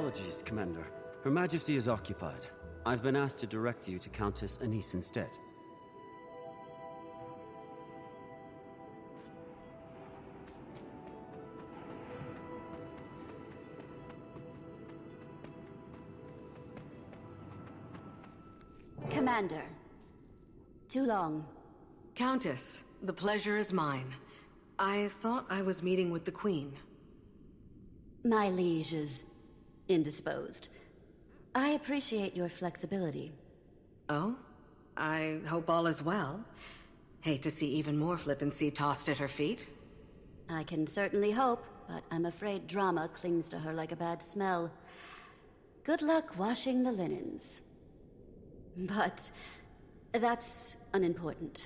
Apologies, Commander. Her Majesty is occupied. I've been asked to direct you to Countess Anise instead. Commander. Too long. Countess, the pleasure is mine. I thought I was meeting with the Queen. My liege is indisposed. I appreciate your flexibility. Oh? I hope all is well. Hate to see even more flippancy tossed at her feet. I can certainly hope, but I'm afraid drama clings to her like a bad smell. Good luck washing the linens. But that's unimportant.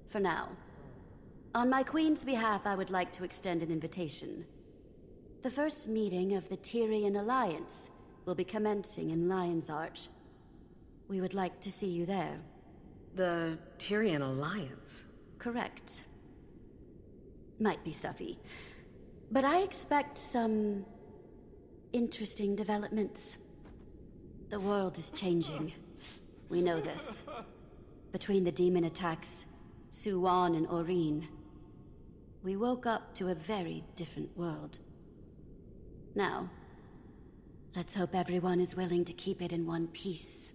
For now. On my Queen's behalf, I would like to extend an invitation. The first meeting of the Tyrian Alliance will be commencing in Lion's Arch. We would like to see you there. The Tyrian Alliance? Correct. Might be stuffy, but I expect some interesting developments. The world is changing. We know this. Between the demon attacks, Suwan and Oreen, we woke up to a very different world. Now, let's hope everyone is willing to keep it in one piece.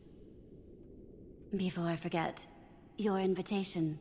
Before I forget, your invitation.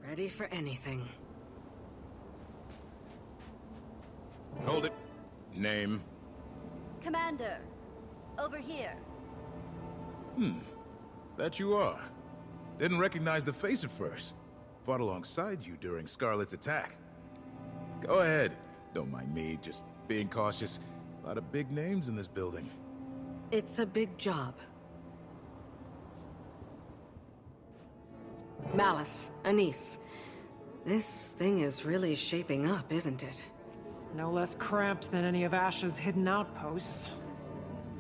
Ready for anything. Hold it. Name? Commander, over here. That you are. Didn't recognize the face at first. Fought alongside you during Scarlet's attack. Go ahead. Don't mind me, just being cautious. A lot of big names in this building. It's a big job. Malice, Anise. This thing is really shaping up, isn't it? No less cramped than any of Ash's hidden outposts.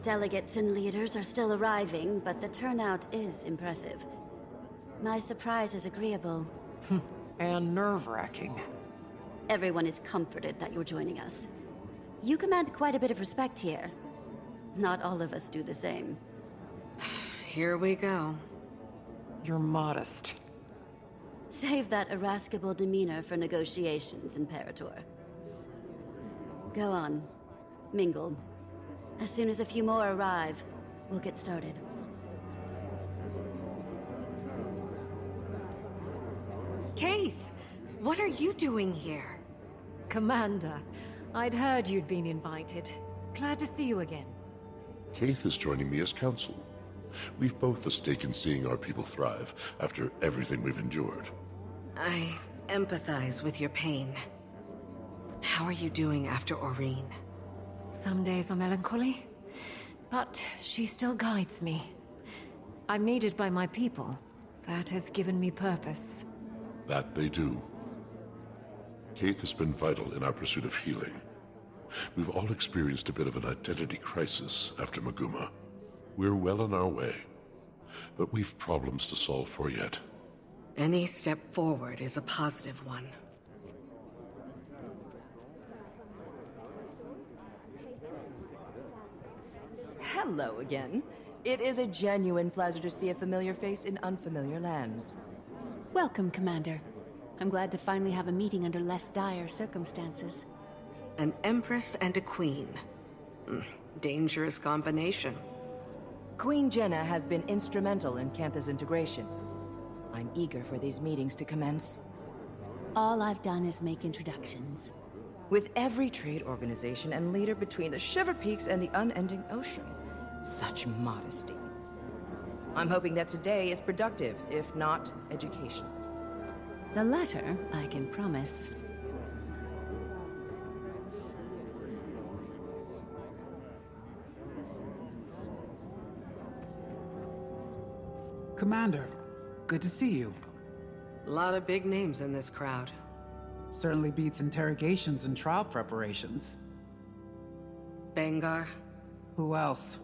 Delegates and leaders are still arriving, but the turnout is impressive. My surprise is agreeable. And nerve-wracking. Everyone is comforted that you're joining us. You command quite a bit of respect here. Not all of us do the same. Here we go. You're modest. Save that irascible demeanor for negotiations, Imperator. Go on. Mingle. As soon as a few more arrive, we'll get started. Keith! What are you doing here? Commander, I'd heard you'd been invited. Glad to see you again. Keith is joining me as counsel. We've both a stake in seeing our people thrive after everything we've endured. I empathize with your pain. How are you doing after Oreen? Some days are melancholy, but she still guides me. I'm needed by my people. That has given me purpose. That they do. Kate has been vital in our pursuit of healing. We've all experienced a bit of an identity crisis after Maguma. We're well on our way, but we've problems to solve for yet. Any step forward is a positive one. Hello again. It is a genuine pleasure to see a familiar face in unfamiliar lands. Welcome, Commander. I'm glad to finally have a meeting under less dire circumstances. An empress and a queen. Dangerous combination. Queen Jenna has been instrumental in Cantha's integration. I'm eager for these meetings to commence. All I've done is make introductions. With every trade organization and leader between the Shiver Peaks and the unending ocean. Such modesty. I'm hoping that today is productive, if not educational. The latter, I can promise. Commander, good to see you. A lot of big names in this crowd. Certainly beats interrogations and trial preparations. Bengar. Who else?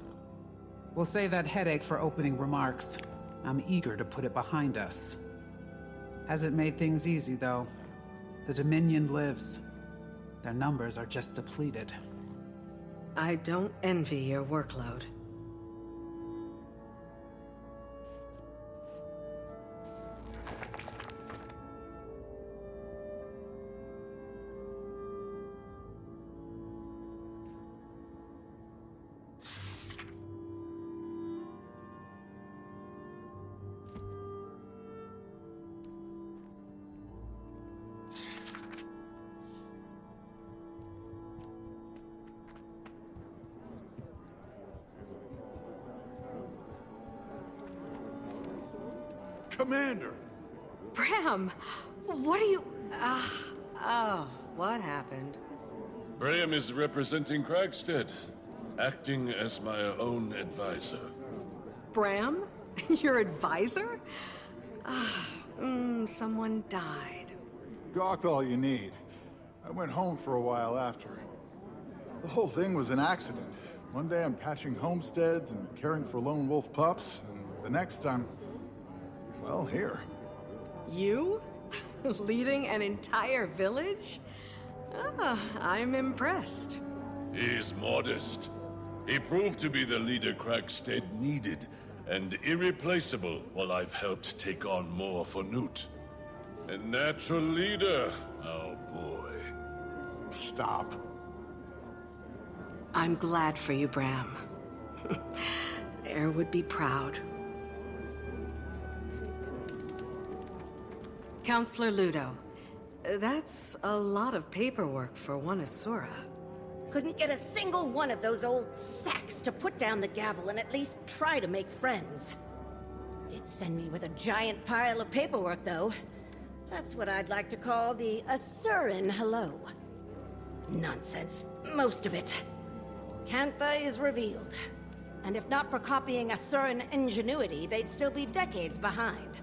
We'll save that headache for opening remarks. I'm eager to put it behind us. Hasn't made things easy, though. The Dominion lives. Their numbers are just depleted. I don't envy your workload. Commander! Bram! What are you... oh, what happened? Bram is representing Kragstead, acting as my own advisor. Bram? Your advisor? Someone died. Gawk all you need. I went home for a while after. The whole thing was an accident. One day I'm patching homesteads and caring for lone wolf pups, and the next I'm... well, here. You? Leading an entire village? I'm impressed. He's modest. He proved to be the leader Kragstead needed, and irreplaceable while I've helped take on more for Newt. A natural leader, oh boy. Stop. I'm glad for you, Bram. Air would be proud. Counselor Ludo, that's a lot of paperwork for one Asura. Couldn't get a single one of those old sacks to put down the gavel and at least try to make friends. Did send me with a giant pile of paperwork, though. That's what I'd like to call the Asuran hello. Nonsense, most of it. Cantha is revealed. And if not for copying Asuran ingenuity, they'd still be decades behind.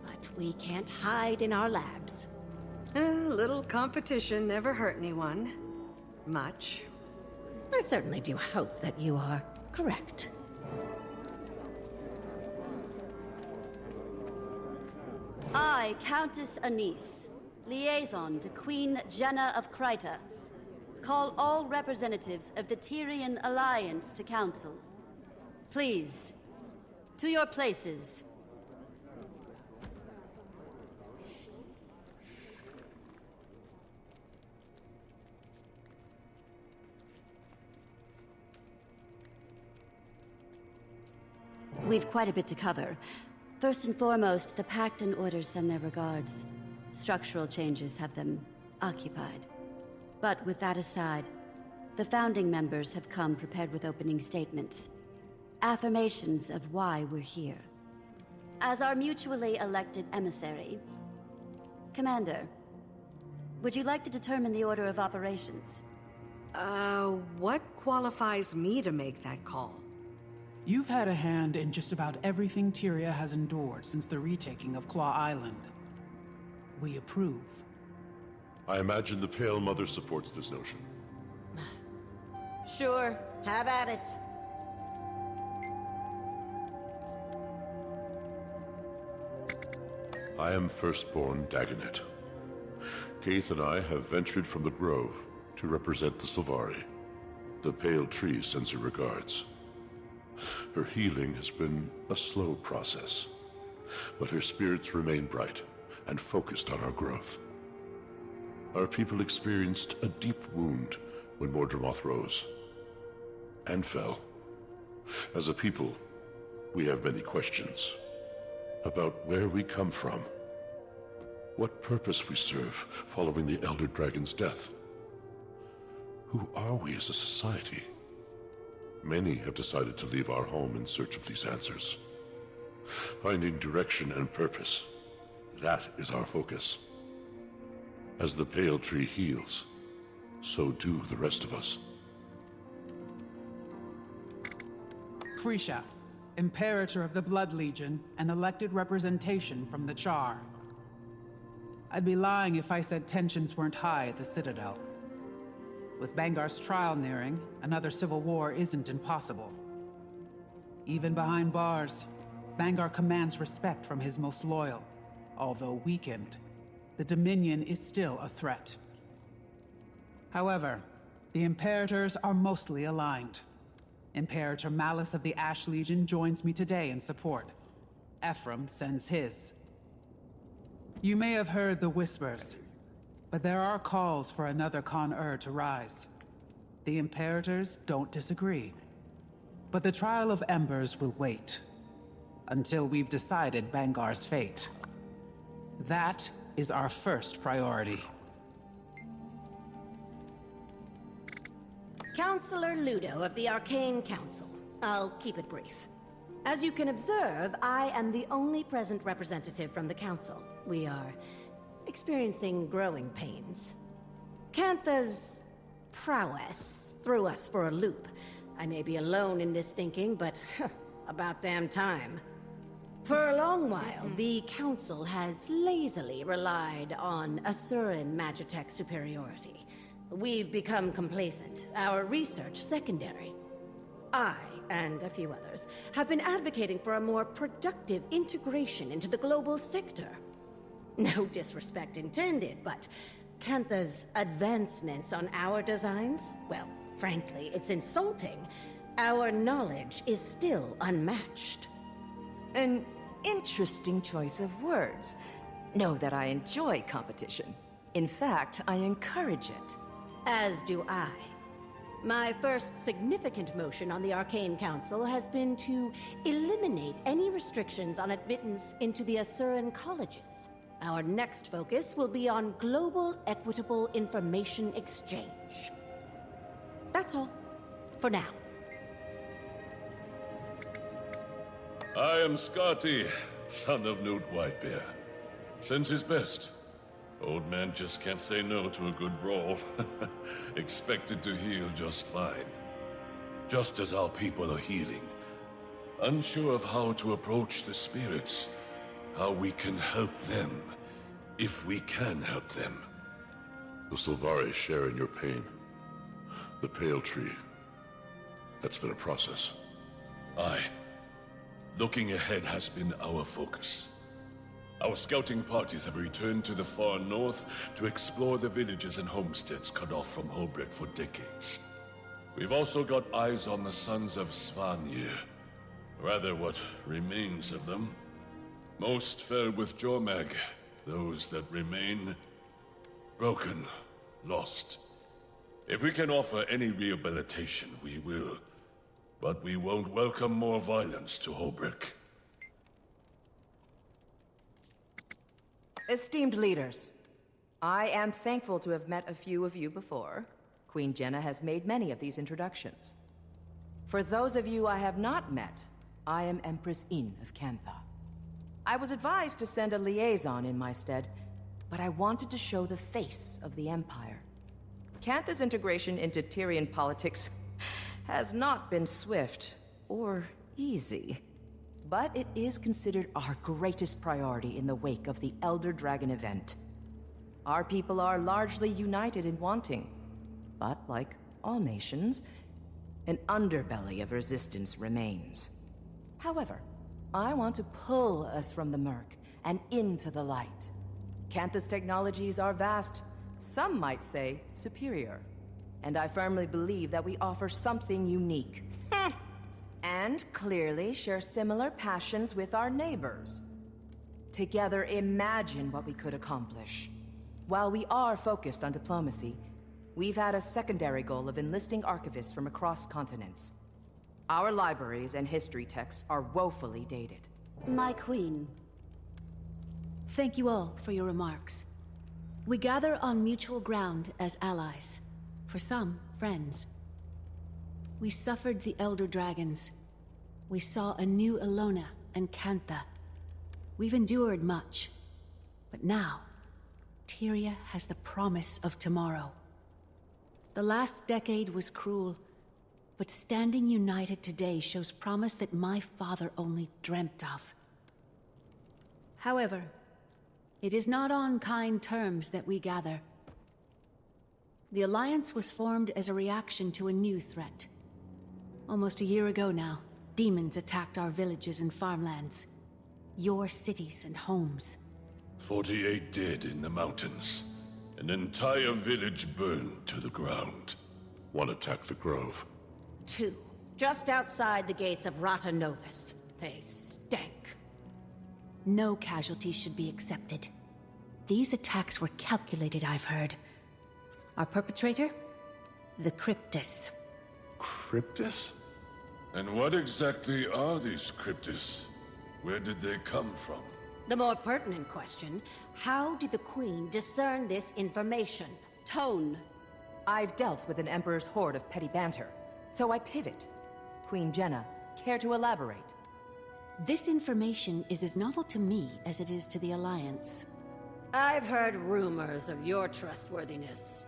But we can't hide in our labs. A little competition never hurt anyone. Much. I certainly do hope that you are correct. I, Countess Anise, liaison to Queen Jenna of Kryta, call all representatives of the Tyrian Alliance to council. Please, to your places. We've quite a bit to cover. First and foremost, the Pact and Orders send their regards. Structural changes have them occupied. But with that aside, the founding members have come prepared with opening statements. Affirmations of why we're here. As our mutually elected emissary, Commander, would you like to determine the order of operations? What qualifies me to make that call? You've had a hand in just about everything Tyria has endured since the retaking of Claw Island. we approve. I imagine the Pale Mother supports this notion. Sure, have at it. I am Firstborn Dagonet. Keith and I have ventured from the Grove to represent the Sylvari. The Pale Tree sends her regards. Her healing has been a slow process, but her spirits remain bright and focused on our growth. Our people experienced a deep wound when Mordramoth rose and fell. As a people, we have many questions about where we come from, what purpose we serve following the Elder Dragon's death. Who are we as a society? Many have decided to leave our home in search of these answers. Finding direction and purpose, that is our focus. As the Pale Tree heals, so do the rest of us. Krisha, Imperator of the Blood Legion and elected representation from the Char. I'd be lying if I said tensions weren't high at the Citadel. With Bangar's trial nearing, another civil war isn't impossible. Even behind bars, Bangar commands respect from his most loyal. Although weakened, the Dominion is still a threat. However, the Imperators are mostly aligned. Imperator Malice of the Ash Legion joins me today in support. Ephraim sends his. You may have heard the whispers, but there are calls for another Con-Ur to rise. The Imperators don't disagree. But the Trial of Embers will wait, until we've decided Bangar's fate. That is our first priority. Counselor Ludo of the Arcane Council. I'll keep it brief. As you can observe, I am the only present representative from the Council. We are experiencing growing pains. Cantha's prowess threw us for a loop. I may be alone in this thinking, but about damn time. For a long while, the Council has lazily relied on Asuran Magitech superiority. We've become complacent, our research secondary. I, and a few others, have been advocating for a more productive integration into the global sector. No disrespect intended, but Cantha's advancements on our designs, well, frankly, it's insulting. Our knowledge is still unmatched. An interesting choice of words. Know that I enjoy competition. In fact, I encourage it. As do I. My first significant motion on the Arcane Council has been to eliminate any restrictions on admittance into the Asuran colleges. Our next focus will be on global equitable information exchange. That's all. For now. I am Scotty, son of Newt Whitebear. Sends his best. Old man just can't say no to a good brawl. Expected to heal just fine. Just as our people are healing. Unsure of how to approach the spirits. How we can help them. If we can help them. The Sylvari share in your pain. The Pale Tree. That's been a process. Aye. Looking ahead has been our focus. Our scouting parties have returned to the far north to explore the villages and homesteads cut off from Holbrook for decades. We've also got eyes on the sons of Svanir. Rather, what remains of them. Most fell with Jormag. Those that remain... broken. Lost. If we can offer any rehabilitation, we will. But we won't welcome more violence to Holbrook. Esteemed leaders, I am thankful to have met a few of you before. Queen Jenna has made many of these introductions. For those of you I have not met, I am Empress Yin of Cantha. I was advised to send a liaison in my stead, but I wanted to show the face of the Empire. Cantha's integration into Tyrian politics has not been swift or easy. But it is considered our greatest priority in the wake of the Elder Dragon event. Our people are largely united in wanting. But like all nations, an underbelly of resistance remains. However, I want to pull us from the murk and into the light. Canthus technologies are vast, some might say superior. And I firmly believe that we offer something unique. And clearly share similar passions with our neighbors. Together, imagine what we could accomplish. While we are focused on diplomacy, we've had a secondary goal of enlisting archivists from across continents. Our libraries and history texts are woefully dated. My queen. Thank you all for your remarks. We gather on mutual ground as allies. For some, friends. We suffered the Elder Dragons. We saw a new Elona and Cantha. We've endured much. But now, Tyria has the promise of tomorrow. The last decade was cruel, but standing united today shows promise that my father only dreamt of. However, it is not on kind terms that we gather. The Alliance was formed as a reaction to a new threat. Almost a year ago now, demons attacked our villages and farmlands. Your cities and homes. 48 dead in the mountains. An entire village burned to the ground. One attacked the grove. 2, just outside the gates of Rata Novus. They stank. No casualties should be accepted. These attacks were calculated, I've heard. Our perpetrator? The Cryptus. Cryptus? And what exactly are these Cryptus? Where did they come from? The more pertinent question, how did the Queen discern this information? Tone. I've dealt with an Emperor's horde of petty banter, so I pivot. Queen Jenna, care to elaborate? This information is as novel to me as it is to the Alliance. I've heard rumors of your trustworthiness,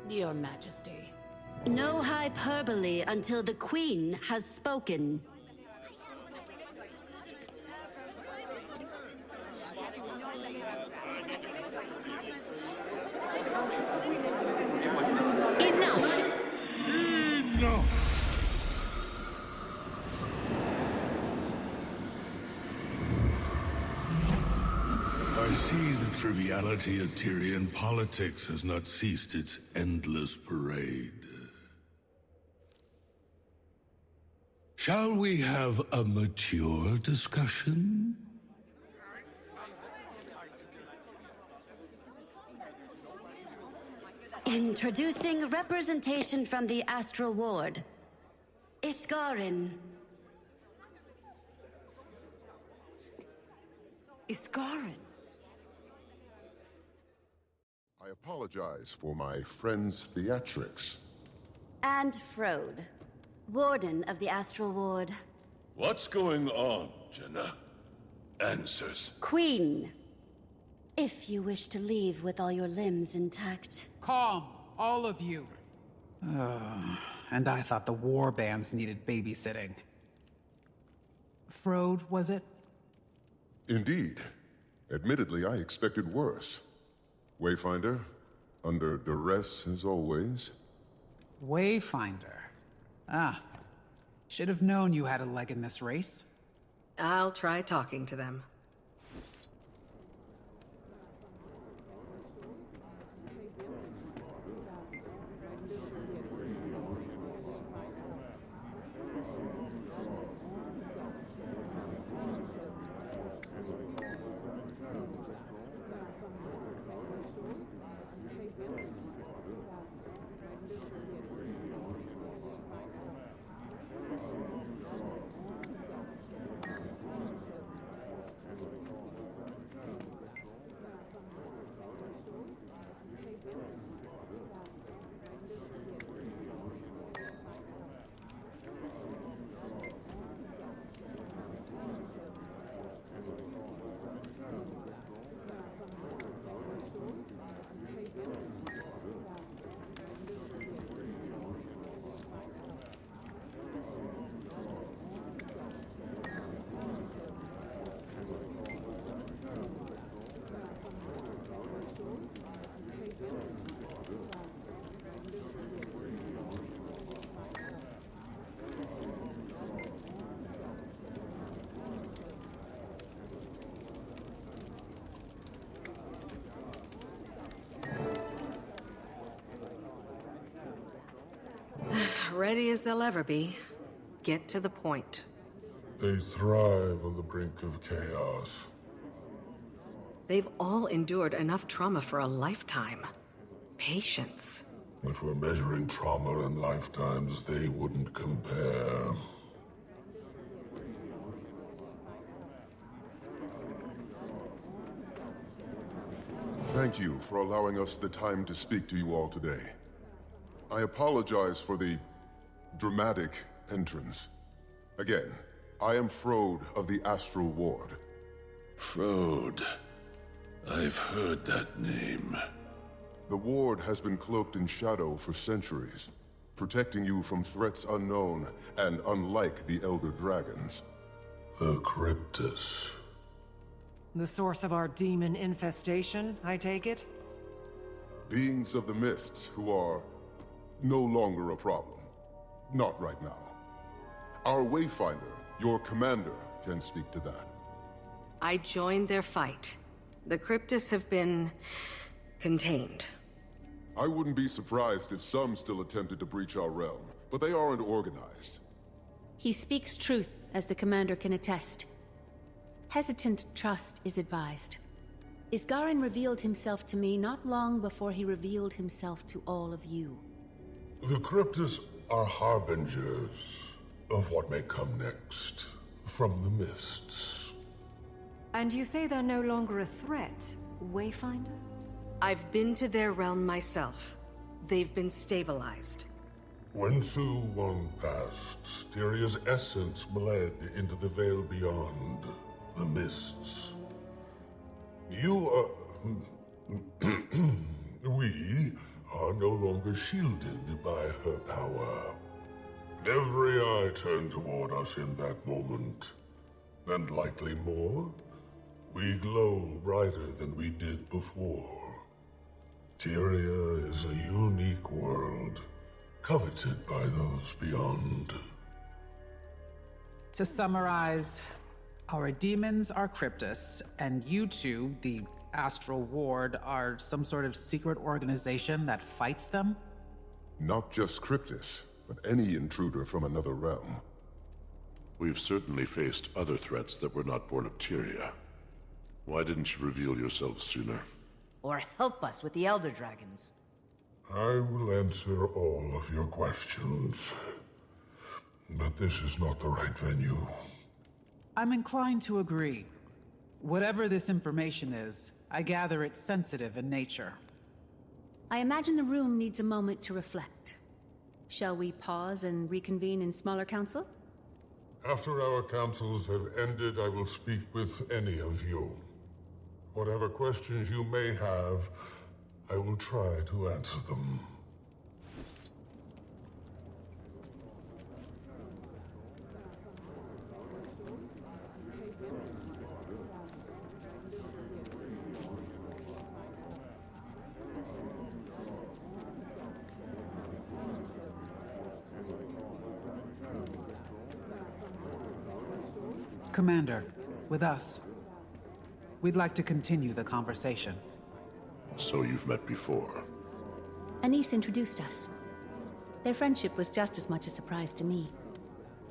Your Majesty. No hyperbole until the Queen has spoken. I see the triviality of Tyrian politics has not ceased its endless parade. Shall we have a mature discussion? Introducing representation from the Astral Ward. Iskarin. Iskarin? I apologize for my friend's theatrics. And Frode, Warden of the Astral Ward. What's going on, Jenna? Answers. Queen. If you wish to leave with all your limbs intact. Calm, all of you. And I thought the war bands needed babysitting. Frode, was it? Indeed. Admittedly, I expected worse. Wayfinder, under duress as always. Wayfinder. Ah. Should have known you had a leg in this race. I'll try talking to them. ready as they'll ever be. Get to the point. They thrive on the brink of chaos. They've all endured enough trauma for a lifetime. Patience. If we're measuring trauma in lifetimes, they wouldn't compare. Thank you for allowing us the time to speak to you all today. I apologize for the dramatic entrance. Again, I am Frode of the Astral Ward. Frode. I've heard that name. The Ward has been cloaked in shadow for centuries, protecting you from threats unknown and unlike the Elder Dragons. The Cryptus. The source of our demon infestation, I take it? Beings of the Mists who are no longer a problem. Not right now. Our Wayfinder, your commander, can speak to that. I joined their fight. The Cryptus have been contained. I wouldn't be surprised if some still attempted to breach our realm, but they aren't organized. He speaks truth, as the commander can attest. Hesitant trust is advised. Isgarin revealed himself to me not long before he revealed himself to all of you. The Cryptus are harbingers of what may come next from the Mists. And you say they're no longer a threat, Wayfinder? I've been to their realm myself. They've been stabilized. When Su Won passed, Tyria's essence bled into the veil beyond, the Mists. We are no longer shielded by her power. Every eye turned toward us in that moment, and likely more. We glow brighter than we did before. Tyria is a unique world, coveted by those beyond. To summarize, our demons are Cryptus, and you two, the Astral Ward, are some sort of secret organization that fights them? Not just Cryptus, but any intruder from another realm. We've certainly faced other threats that were not born of Tyria. Why didn't you reveal yourselves sooner? Or help us with the Elder Dragons. I will answer all of your questions, but this is not the right venue. I'm inclined to agree. Whatever this information is, I gather it's sensitive in nature. I imagine the room needs a moment to reflect. Shall we pause and reconvene in smaller council? After our councils have ended, I will speak with any of you. Whatever questions you may have, I will try to answer them. Commander, with us. We'd like to continue the conversation. So you've met before? Anise introduced us. Their friendship was just as much a surprise to me.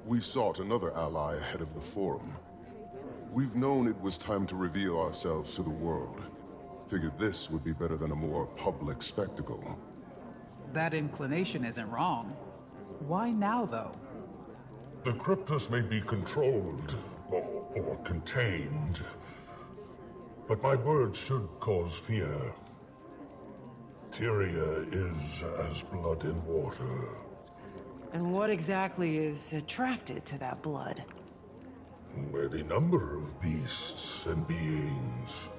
We sought another ally ahead of the Forum. We've known it was time to reveal ourselves to the world. Figured this would be better than a more public spectacle. That inclination isn't wrong. Why now, though? The Cryptus may be controlled, or contained, but my words should cause fear. Tyria is as blood in water. And what exactly is attracted to that blood? Any number of beasts and beings.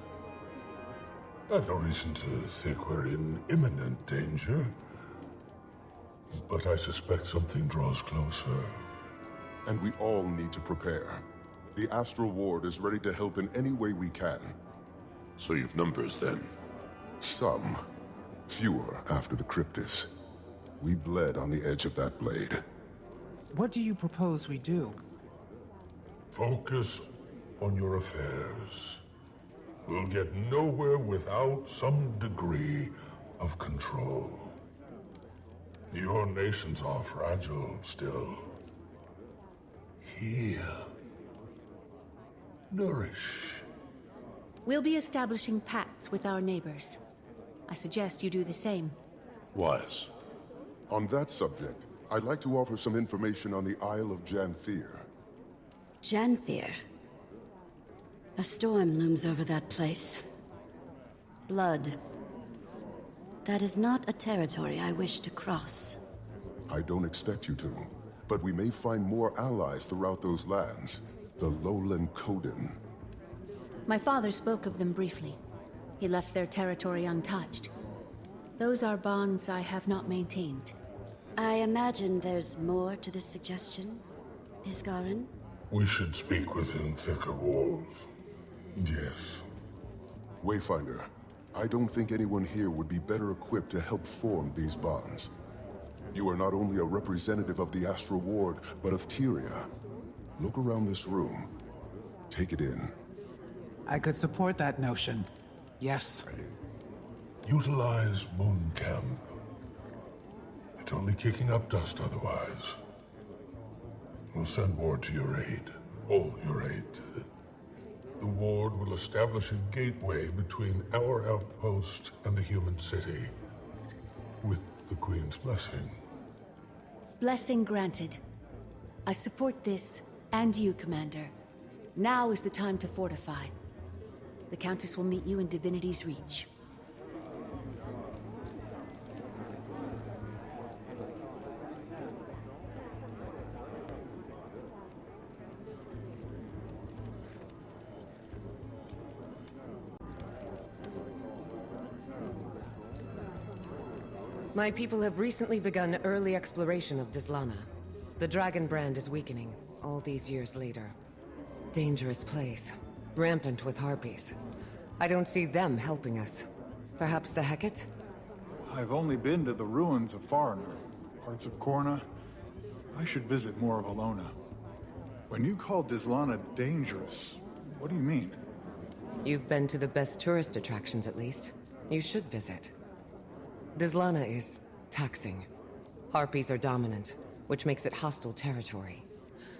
I've no reason to think we're in imminent danger, but I suspect something draws closer. And we all need to prepare. The Astral Ward is ready to help in any way we can. So you've numbers, then? Some. Fewer after the Cryptus. We bled on the edge of that blade. What do you propose we do? Focus on your affairs. We'll get nowhere without some degree of control. Your nations are fragile still. Here. Nourish. We'll be establishing pacts with our neighbors. I suggest you do the same. Wise. On that subject, I'd like to offer some information on the Isle of Janthir. Janthir. A storm looms over that place. Blood. That is not a territory I wish to cross. I don't expect you to, but we may find more allies throughout those lands. The Lowland Coden. My father spoke of them briefly. He left their territory untouched. Those are bonds I have not maintained. I imagine there's more to this suggestion, Isgarin? We should speak within thicker walls. Yes. Wayfinder, I don't think anyone here would be better equipped to help form these bonds. You are not only a representative of the Astral Ward, but of Tyria. Look around this room. Take it in. I could support that notion. Yes. Utilize Moon Camp. It's only kicking up dust otherwise. We'll send ward to your aid. All your aid. The ward will establish a gateway between our outpost and the human city. With the Queen's blessing. Blessing granted. I support this, and you, Commander. Now is the time to fortify. The Countess will meet you in Divinity's Reach. My people have recently begun early exploration of Dislana. The Dragon brand is weakening, all these years later. Dangerous place. Rampant with harpies. I don't see them helping us. Perhaps the Hecate? I've only been to the ruins of Foreigner, parts of Korna. I should visit more of Alona. When you call Dislana dangerous, what do you mean? You've been to the best tourist attractions, at least. You should visit. Dislana is taxing. Harpies are dominant, which makes it hostile territory.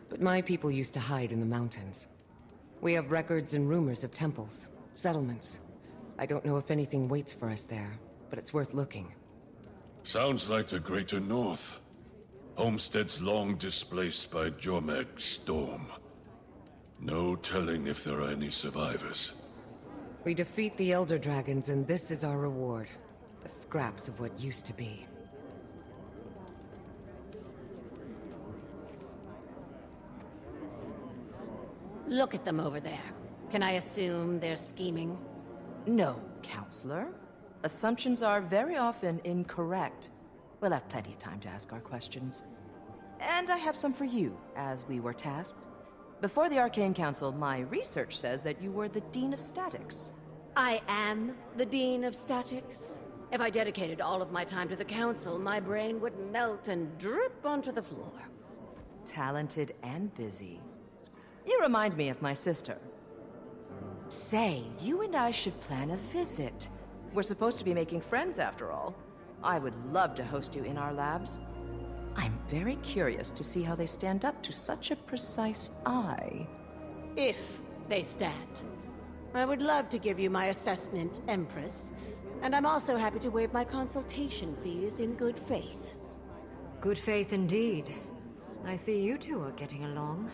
But my people used to hide in the mountains. We have records and rumors of temples, settlements. I don't know if anything waits for us there, but it's worth looking. Sounds like the Greater North. Homesteads long displaced by Jormeg's storm. No telling if there are any survivors. We defeat the Elder Dragons, and this is our reward. The scraps of what used to be. Look at them over there. Can I assume they're scheming? No, Counselor. Assumptions are very often incorrect. We'll have plenty of time to ask our questions. And I have some for you, as we were tasked. Before the Arcane Council, my research says that you were the Dean of Statics. I am the Dean of Statics. If I dedicated all of my time to the Council, my brain would melt and drip onto the floor. Talented and busy. You remind me of my sister. Say, you and I should plan a visit. We're supposed to be making friends after all. I would love to host you in our labs. I'm very curious to see how they stand up to such a precise eye. If they stand. I would love to give you my assessment, Empress. And I'm also happy to waive my consultation fees in good faith. Good faith indeed. I see you two are getting along.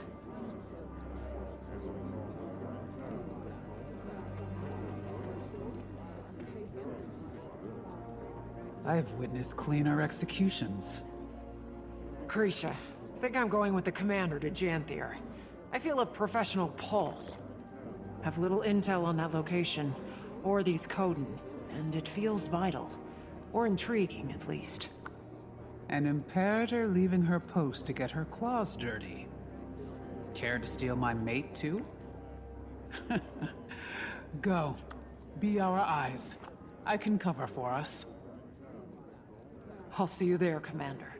I've witnessed cleaner executions. Krisha, think I'm going with the commander to Janthir. I feel a professional pull. Have little intel on that location, or these Coden, and it feels vital. Or intriguing, at least. An Imperator leaving her post to get her claws dirty. Care to steal my mate, too? Go. Be our eyes. I can cover for us. I'll see you there, Commander.